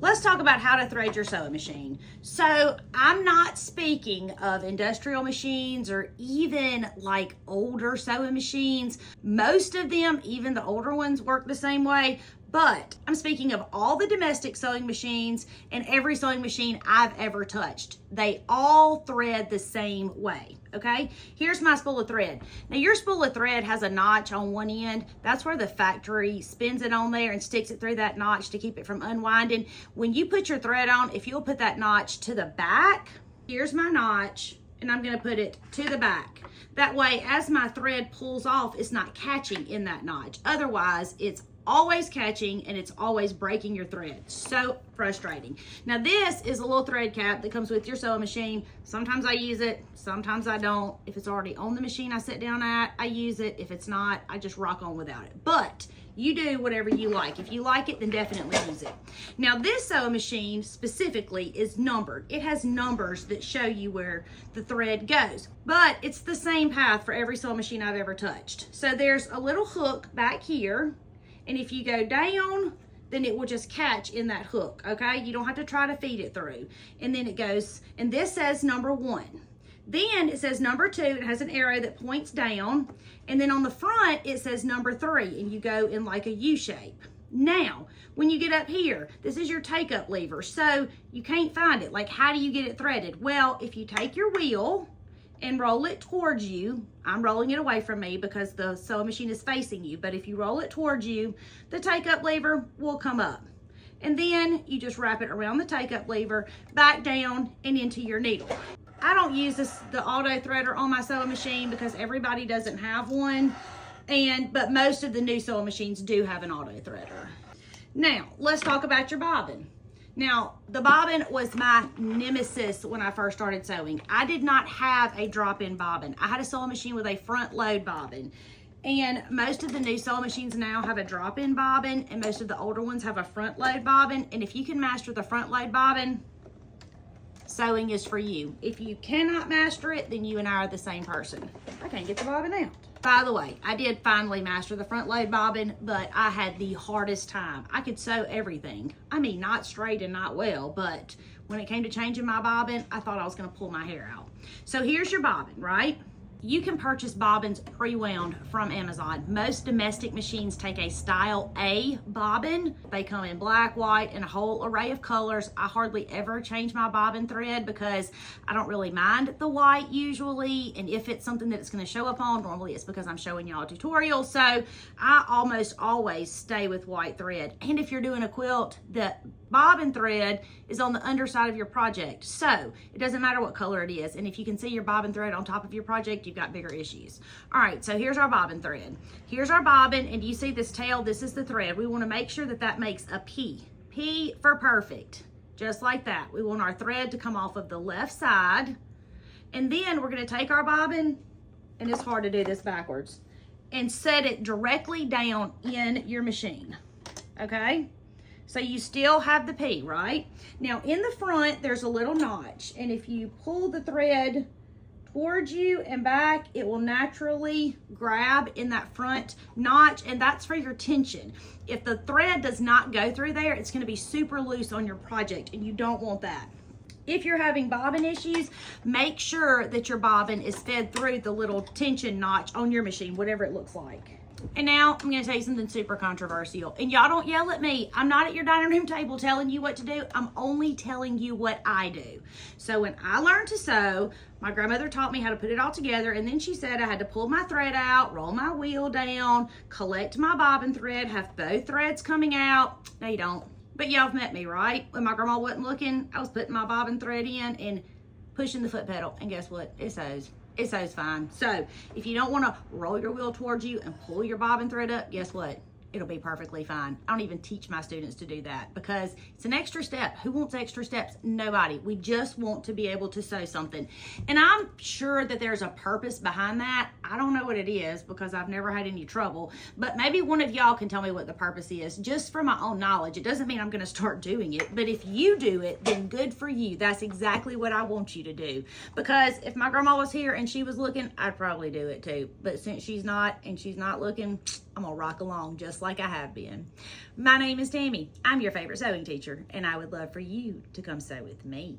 Let's talk about how to thread your sewing machine. So I'm not speaking of industrial machines or even like older sewing machines. Most of them, even the older ones, work the same way. But I'm speaking of all the domestic sewing machines and every sewing machine I've ever touched. They all thread the same way, okay? Here's my spool of thread. Now your spool of thread has a notch on one end. That's where the factory spins it on there and sticks it through that notch to keep it from unwinding. When you put your thread on, if you'll put that notch to the back, here's my notch, and I'm gonna put it to the back. That way, as my thread pulls off, it's not catching in that notch. Otherwise, it's always catching and it's always breaking your thread. So frustrating. Now this is a little thread cap that comes with your sewing machine. Sometimes I use it, sometimes I don't. If it's already on the machine I sit down at, I use it. If it's not, I just rock on without it. But you do whatever you like. If you like it, then definitely use it. Now this sewing machine specifically is numbered. It has numbers that show you where the thread goes, but it's the same path for every sewing machine I've ever touched. So there's a little hook back here, and if you go down, then it will just catch in that hook, okay? You don't have to try to feed it through. And then it goes, and this says number 1. Then it says number 2, it has an arrow that points down. And then on the front, it says number 3, and you go in like a U shape. Now, when you get up here, this is your take-up lever. So you can't find it. Like, how do you get it threaded? Well, if you take your wheel and roll it towards you, I'm rolling it away from me because the sewing machine is facing you, but if you roll it towards you, the take-up lever will come up. And then you just wrap it around the take-up lever, back down, and into your needle. I don't use the auto threader on my sewing machine because everybody doesn't have one, but most of the new sewing machines do have an auto threader. Now, let's talk about your bobbin. Now, the bobbin was my nemesis when I first started sewing. I did not have a drop-in bobbin. I had a sewing machine with a front-load bobbin. And most of the new sewing machines now have a drop-in bobbin, and most of the older ones have a front-load bobbin. And if you can master the front-load bobbin, sewing is for you. If you cannot master it, then you and I are the same person. I can't get the bobbin out. By the way, I did finally master the front load bobbin, but I had the hardest time. I could sew everything. I mean, not straight and not well, but when it came to changing my bobbin, I thought I was gonna pull my hair out. So here's your bobbin, right? You can purchase bobbins pre-wound from Amazon. Most domestic machines take a style A bobbin. They come in black, white, and a whole array of colors. I hardly ever change my bobbin thread because I don't really mind the white usually. And if it's something that it's gonna show up on, normally it's because I'm showing y'all a tutorial. So I almost always stay with white thread. And if you're doing a quilt, the bobbin thread is on the underside of your project. So it doesn't matter what color it is. And if you can see your bobbin thread on top of your project, you've got bigger issues. All right, so here's our bobbin thread. Here's our bobbin, and you see this tail, this is the thread. We wanna make sure that that makes a P. P for perfect, just like that. We want our thread to come off of the left side. And then we're gonna take our bobbin, and it's hard to do this backwards, and set it directly down in your machine, okay? So you still have the P, right? Now in the front, there's a little notch, and if you pull the thread towards you and back, it will naturally grab in that front notch, and that's for your tension. If the thread does not go through there, it's gonna be super loose on your project, and you don't want that. If you're having bobbin issues, make sure that your bobbin is fed through the little tension notch on your machine, whatever it looks like. And now I'm going to tell you something super controversial. And y'all don't yell at me. I'm not at your dining room table telling you what to do. I'm only telling you what I do. So when I learned to sew, my grandmother taught me how to put it all together. And then she said I had to pull my thread out, roll my wheel down, collect my bobbin thread, have both threads coming out. No, you don't. But y'all have met me, right? When my grandma wasn't looking, I was putting my bobbin thread in and pushing the foot pedal. And guess what? It sews. It sews fine. So if you don't want to roll your wheel towards you and pull your bobbin thread up, guess what? It'll be perfectly fine. I don't even teach my students to do that because it's an extra step. Who wants extra steps? Nobody. We just want to be able to sew something. And I'm sure that there's a purpose behind that. I don't know what it is because I've never had any trouble, but maybe one of y'all can tell me what the purpose is just for my own knowledge. It doesn't mean I'm going to start doing it, but if you do it, then good for you. That's exactly what I want you to do, because if my grandma was here and she was looking, I'd probably do it too. But since she's not and she's not looking, I'm gonna rock along just like I have been. My name is Tammy. I'm your favorite sewing teacher, and I would love for you to come sew with me.